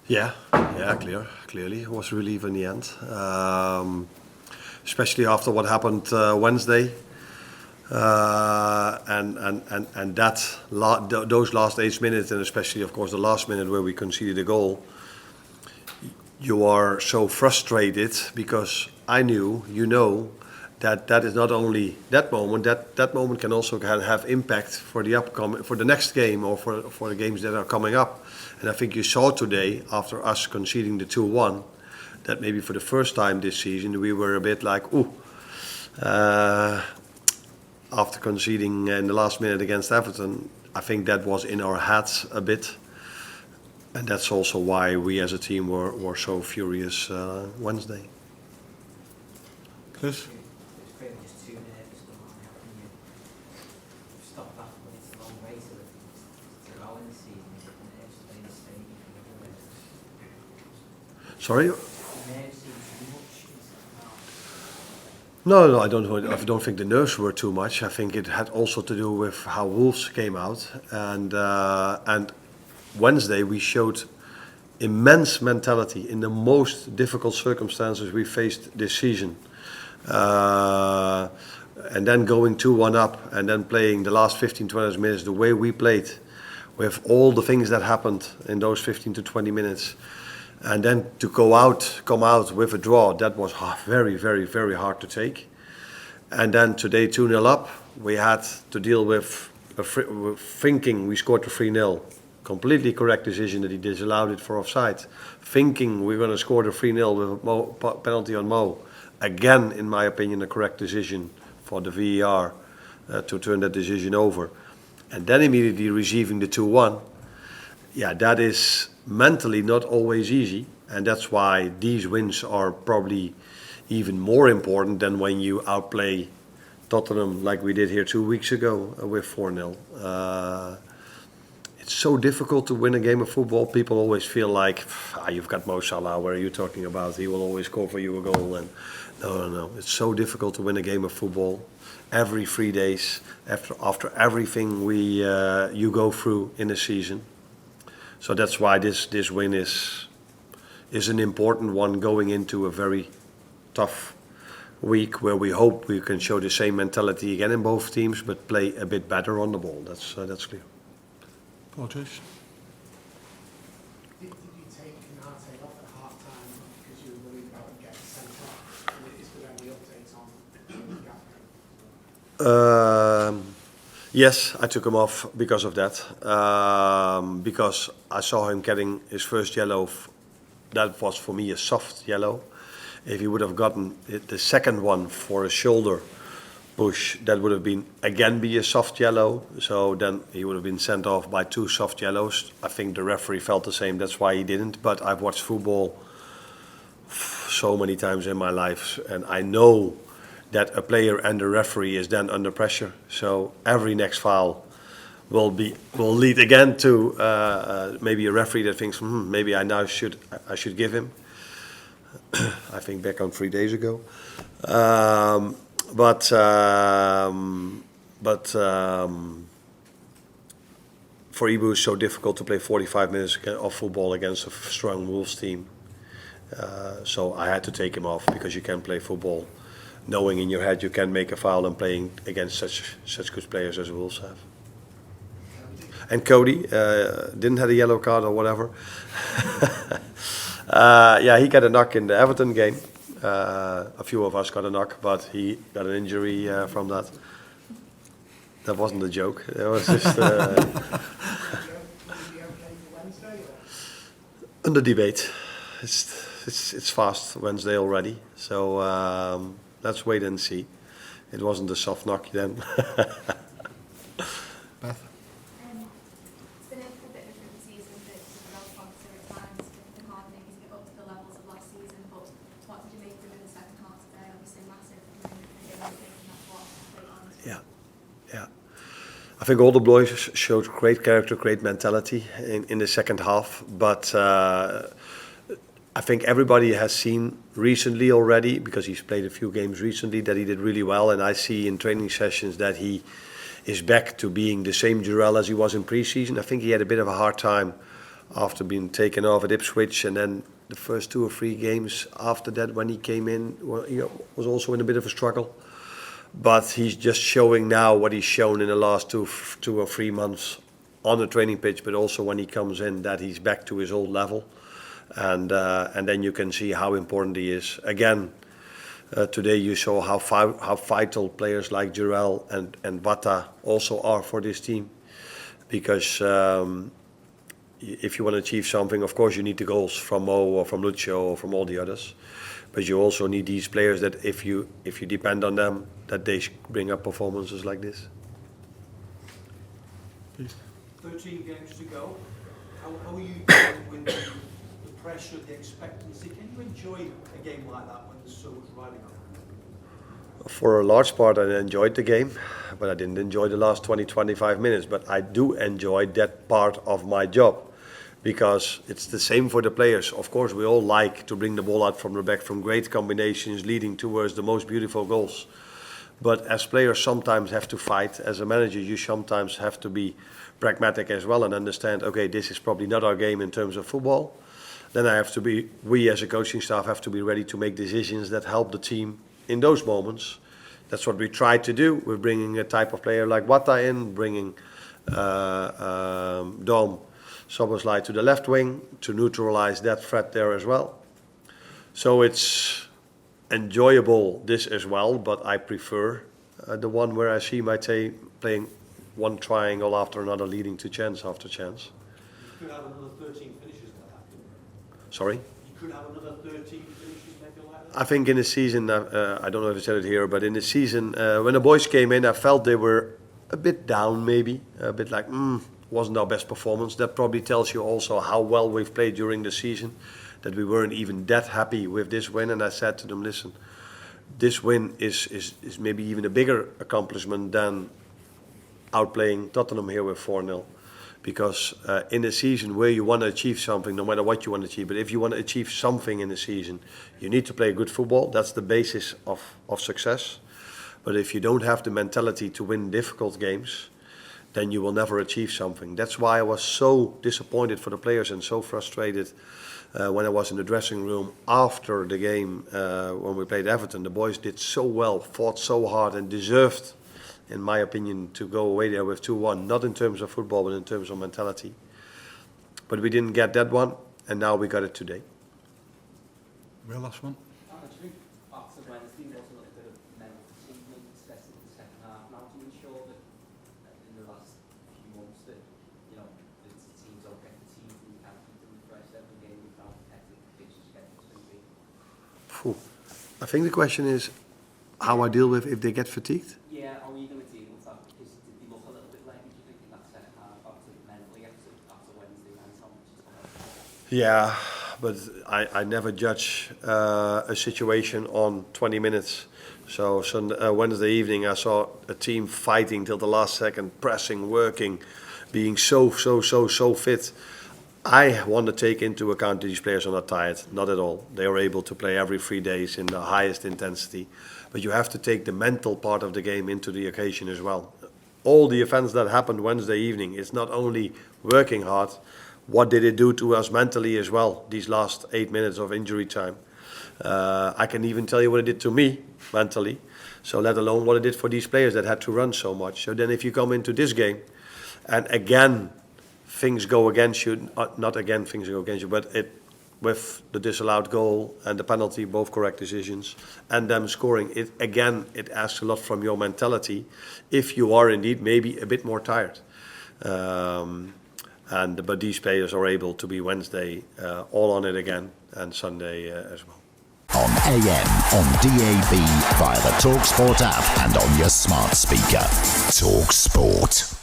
Clearly, it was relief in the end, especially after what happened Wednesday, and those last 8 minutes, and especially, of course, the last minute where we conceded a goal. You are so frustrated because I knew, that is not only that moment. That moment can also have impact for the next game, or for the games that are coming up. And I think you saw today, after us conceding the 2-1, that maybe for the first time this season we were a bit like, ooh. After conceding in the last minute against Everton, I think that was in our heads a bit. And that's also why we as a team were so furious Wednesday. Chris? It's pretty much just too nervous, but how can you stop that when it's a long way to go in the season? Nerves playing the stadium for the Sorry? nerves seem too much. No, I don't think the nerves were too much. I think it had also to do with how Wolves came out, and Wednesday we showed immense mentality in the most difficult circumstances we faced this season. And then going 2-1 up and then playing the last 15-20 minutes the way we played, with all the things that happened in those 15 to 20 minutes, and then to come out with a draw, that was very, very, very hard to take. And then today 2-0 up, we had to deal with thinking we scored the 3-0. Completely correct decision that he disallowed it for offside. Thinking we're going to score the 3-0 with a penalty on Mo. Again, in my opinion, a correct decision for the VAR to turn that decision over. And then immediately receiving the 2-1. Yeah, that is mentally not always easy. And that's why these wins are probably even more important than when you outplay Tottenham like we did here 2 weeks ago with 4-0. It's so difficult to win a game of football. People always feel like, you've got Mo Salah, what are you talking about? He will always score for you a goal. And no. It's so difficult to win a game of football. Every 3 days, after everything you go through in a season. So that's why this win is an important one going into a very tough week where we hope we can show the same mentality again in both teams, but play a bit better on the ball. That's clear. Porters? Did you take Canate off at half time because you were worried about him getting sent off? And is there any updates on Gakpo? Yes, I took him off because of that. Because I saw him getting his first yellow. That was for me a soft yellow. If he would have gotten the second one for a shoulder push, that would have be a soft yellow. So then he would have been sent off by 2 soft yellows. I think the referee felt the same. That's why he didn't. But I've watched football so many times in my life, and I know that a player and the referee is then under pressure. So every next foul will lead again to maybe a referee that thinks, maybe I should give him. I think back on 3 days ago. But for Ibu, it's so difficult to play 45 minutes of football against a strong Wolves team. So I had to take him off because you can't play football knowing in your head you can make a foul and playing against such good players as Wolves have. And Cody didn't have a yellow card or whatever. He got a knock in the Everton game. A few of us got a knock, but he got an injury from that. That wasn't a joke. It was just under debate. It's fast Wednesday already, so let's wait and see. It wasn't a soft knock then. Beth? It's been a bit of a different season, but well sponsor at times. It's been hard maybe to get up to the levels of last season, but what did you make of in the second half today? Obviously massive Yeah. I think all the boys showed great character, great mentality in the second half, but I think everybody has seen recently already, because he's played a few games recently, that he did really well, and I see in training sessions that he is back to being the same Jurel as he was in pre-season. I think he had a bit of a hard time after being taken off at Ipswich, and then the first 2 or 3 games after that when he came in, well, he was also in a bit of a struggle. But he's just showing now what he's shown in the last 2 or 3 months on the training pitch, but also when he comes in, that he's back to his old level. And then you can see how important he is. Again, today you saw how vital players like Jurel and Wata also are for this team. Because if you want to achieve something, of course you need the goals from Mo or from Lucio or from all the others. But you also need these players that if you depend on them, that they bring up performances like this. Please. 13 games to go. How are you doing with the pressure, the expectancy? Can you enjoy a game like that when there's so much riding on it? For a large part, I enjoyed the game, but I didn't enjoy the last 20-25 minutes. But I do enjoy that part of my job, because it's the same for the players. Of course, we all like to bring the ball out from the back from great combinations leading towards the most beautiful goals. But as players sometimes have to fight. As a manager, you sometimes have to be pragmatic as well and understand, okay, this is probably not our game in terms of football. Then we as a coaching staff have to be ready to make decisions that help the team in those moments. That's what we try to do. We're bringing a type of player like Wata in, bringing Dom Soboslai to the left wing to neutralize that threat there as well. So it's enjoyable this as well, but I prefer the one where I see my team playing one triangle after another, leading to chance after chance. You could have another 13 finishes like that. Sorry? You could have another 13 finishes maybe like that. I think in the season, I don't know if I said it here, but in the season, when the boys came in, I felt they were a bit down maybe, a bit like, wasn't our best performance. That probably tells you also how well we've played during the season, that we weren't even that happy with this win. And I said to them, listen, this win is maybe even a bigger accomplishment than outplaying Tottenham here with 4-0. Because in a season where you want to achieve something, no matter what you want to achieve, but if you want to achieve something in the season, you need to play good football. That's the basis of success. But if you don't have the mentality to win difficult games, then you will never achieve something. That's why I was so disappointed for the players and so frustrated when I was in the dressing room after the game when we played Everton. The boys did so well, fought so hard and deserved, in my opinion, to go away there with 2-1, not in terms of football, but in terms of mentality. But we didn't get that one, and now we got it today. Real last one. Actually, after Wednesday, there was a little bit of mental fatigue, maybe especially in the second half. Now, do you ensure that in the last few months that, you know, the teams don't get fatigued and you can't keep them refreshed every game without hectic fixture schedules maybe? I think the question is how I deal with if they get fatigued. Yeah, are we going to deal with that? Because did they look a little bit like, do you think, in that second half after mentally after Wednesday and so much? Yeah, but I never judge a situation on 20 minutes. So Wednesday evening I saw a team fighting till the last second, pressing, working, being so fit. I want to take into account these players are not tired, not at all. They are able to play every 3 days in the highest intensity. But you have to take the mental part of the game into the occasion as well. All the events that happened Wednesday evening, it's not only working hard, what did it do to us mentally as well, these last 8 minutes of injury time. I can even tell you what it did to me mentally, so let alone what it did for these players that had to run so much. So then if you come into this game, and again, things go against you, not again things go against you, but with the disallowed goal and the penalty, both correct decisions, and them scoring, it asks a lot from your mentality if you are indeed maybe a bit more tired. But these players are able to be Wednesday all on it again, and Sunday as well. On AM, on DAB, via the talkSPORT app and on your smart speaker. talkSPORT.